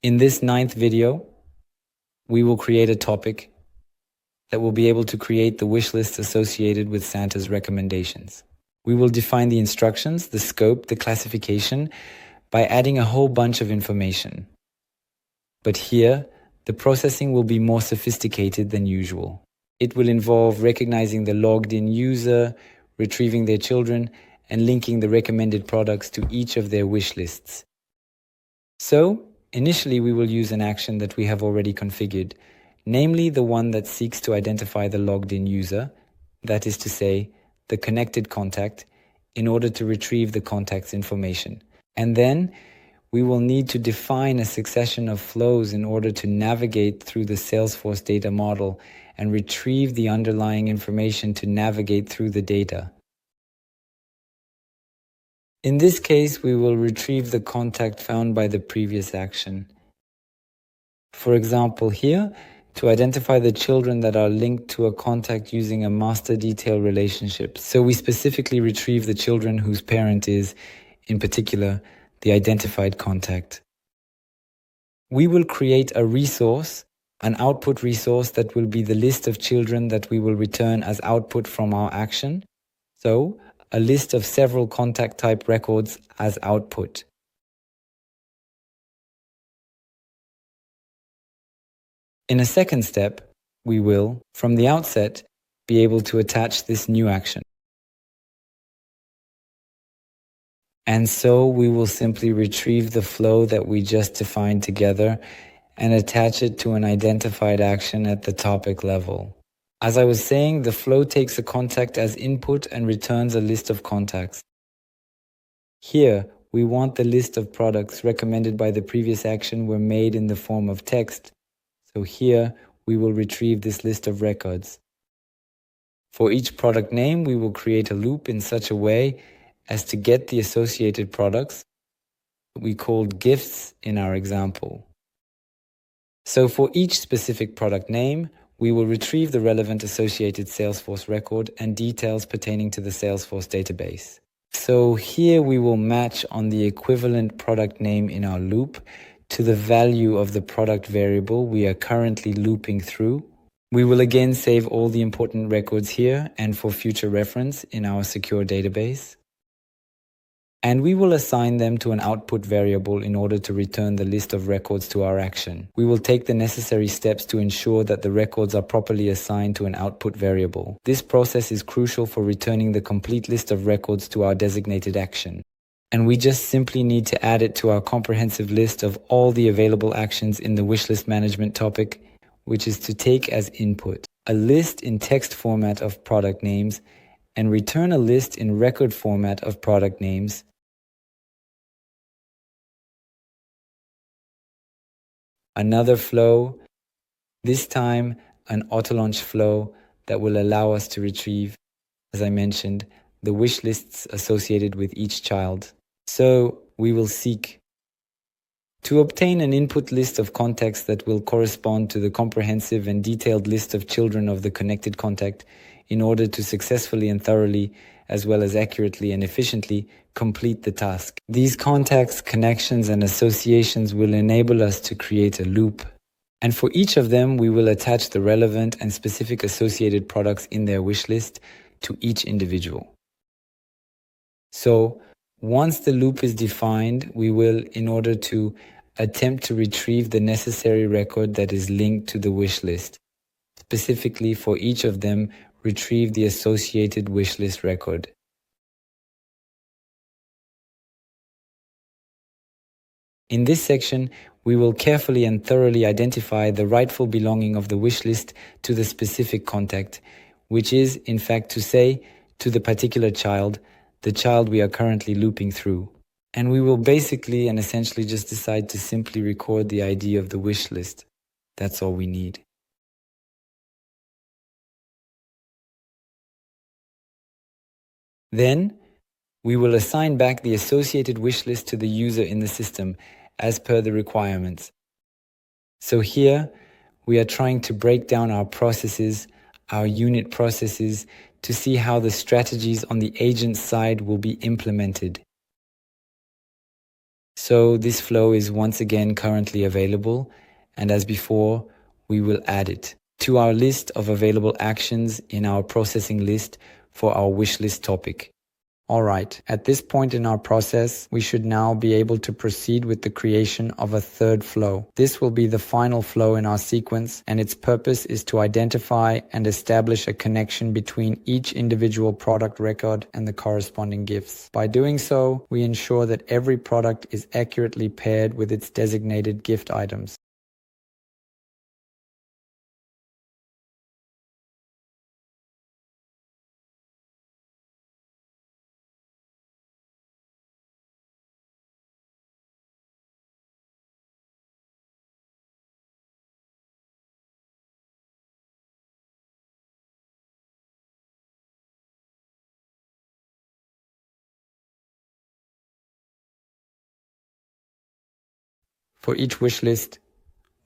In this 9th video, we will create a topic that will be able to create the wish list associated with Santa's recommendations. We will define the instructions, the scope, the classification by adding a whole bunch of information. But here, the processing will be more sophisticated than usual. It will involve recognizing the logged in user, retrieving their children, and linking the recommended products to each of their wish lists. So, initially we will use an action that we have already configured, namely the one that seeks to identify the logged in user, that is to say, the connected contact, in order to retrieve the contact's information. And then, we will need to define a succession of flows in order to navigate through the Salesforce data model and retrieve the underlying information to navigate through the data. In this case, we will retrieve the contact found by the previous action. For example, here, to identify the children that are linked to a contact using a master detail relationship. So we specifically retrieve the children whose parent is, in particular, the identified contact. We will create a resource, an output resource that will be the list of children that we will return as output from our action. So, a list of several contact type records as output. In a second step, we will, from the outset, be able to attach this new action. And so we will simply retrieve the flow that we just defined together and attach it to an identified action at the topic level. As I was saying, the flow takes a contact as input and returns a list of contacts. Here, we want the list of products recommended by the previous action were made in the form of text. So here, we will retrieve this list of records. For each product name, we will create a loop in such a way as to get the associated products we called gifts in our example. So for each specific product name, we will retrieve the relevant associated Salesforce record and details pertaining to the Salesforce database. So here we will match on the equivalent product name in our loop to the value of the product variable we are currently looping through. We will again save all the important records here and for future reference in our secure database. And we will assign them to an output variable in order to return the list of records to our action. We will take the necessary steps to ensure that the records are properly assigned to an output variable. This process is crucial for returning the complete list of records to our designated action. And we just simply need to add it to our comprehensive list of all the available actions in the wishlist management topic, which is to take as input a list in text format of product names and return a list in record format of product names. Another flow, this time an auto-launch flow that will allow us to retrieve, as I mentioned, the wish lists associated with each child. So we will seek to obtain an input list of contacts that will correspond to the comprehensive and detailed list of children of the connected contact in order to successfully and thoroughly, as well as accurately and efficiently, complete the task. These contacts, connections, and associations will enable us to create a loop. And for each of them, we will attach the relevant and specific associated products in their wish list to each individual. So, once the loop is defined, we will, in order to attempt to retrieve the necessary record that is linked to the wish list. Specifically, for each of them, retrieve the associated wish list record. In this section, we will carefully and thoroughly identify the rightful belonging of the wish list to the specific contact, which is, in fact, to say, to the particular child, the child we are currently looping through. And we will basically and essentially just decide to simply record the ID of the wish list. That's all we need. Then, we will assign back the associated wish list to the user in the system as per the requirements. So here, we are trying to break down our processes, our unit processes, to see how the strategies on the agent side will be implemented. So this flow is once again currently available, and as before, we will add it to our list of available actions in our processing list for our wish list topic. Alright, at this point in our process, we should now be able to proceed with the creation of a third flow. This will be the final flow in our sequence, and its purpose is to identify and establish a connection between each individual product record and the corresponding gifts. By doing so, we ensure that every product is accurately paired with its designated gift items. For each wish list,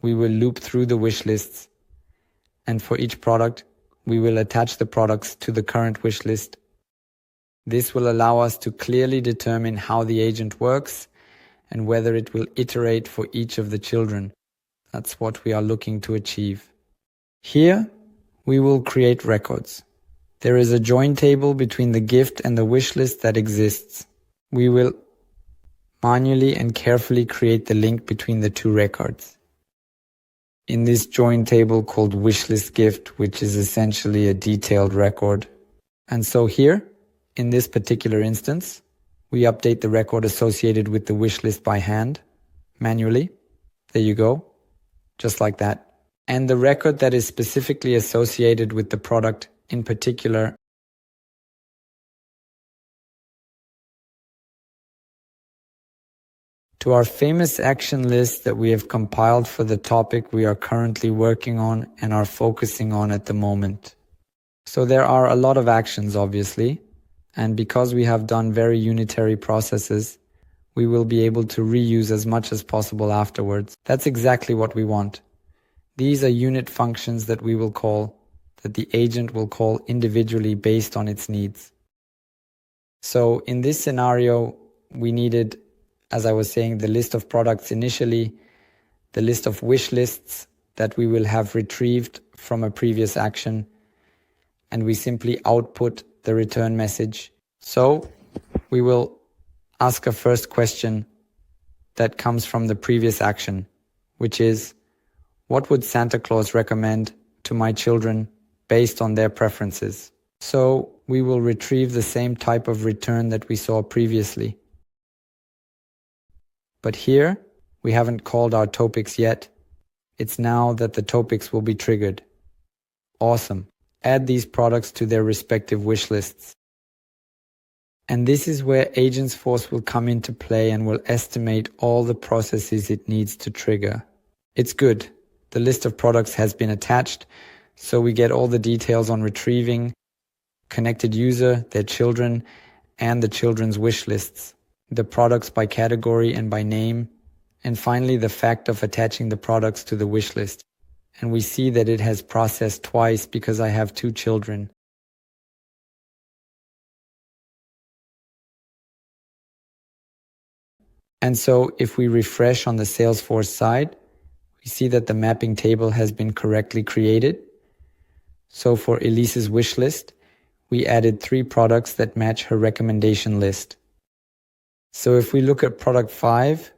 we will loop through the wish lists, and for each product, we will attach the products to the current wish list. This will allow us to clearly determine how the agent works and whether it will iterate for each of the children. That's what we are looking to achieve. Here, we will create records. There is a join table between the gift and the wish list that exists. We will manually and carefully create the link between the two records. In this join table called wishlist gift, which is essentially a detailed record. And so here, in this particular instance, we update the record associated with the wishlist by hand, manually. There you go, just like that. And the record that is specifically associated with the product in particular to our famous action list that we have compiled for the topic we are currently working on and are focusing on at the moment. So there are a lot of actions, obviously, and because we have done very unitary processes, we will be able to reuse as much as possible afterwards. That's exactly what we want. These are unit functions that we will call, that the agent will call individually based on its needs. So in this scenario, we needed, as I was saying, the list of products initially, the list of wish lists that we will have retrieved from a previous action, and we simply output the return message. So we will ask a first question that comes from the previous action, which is, what would Santa Claus recommend to my children based on their preferences? So we will retrieve the same type of return that we saw previously. But here, we haven't called our topics yet. It's now that the topics will be triggered. Awesome. Add these products to their respective wish lists. And this is where Agentforce will come into play and will estimate all the processes it needs to trigger. It's good. The list of products has been attached, so we get all the details on retrieving, connected user, their children, and the children's wish lists. The products by category and by name, and finally the fact of attaching the products to the wish list. And we see that it has processed twice because I have 2 children. And so if we refresh on the Salesforce side, we see that the mapping table has been correctly created. So for Elise's wish list, we added 3 products that match her recommendation list. So if we look at product 5,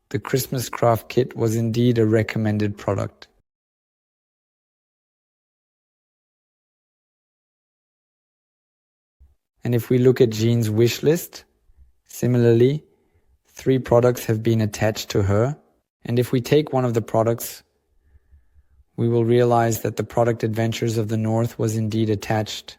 the Christmas craft kit was indeed a recommended product. And if we look at Jean's wish list, similarly, 3 products have been attached to her. And if we take one of the products, we will realize that the product Adventures of the North was indeed attached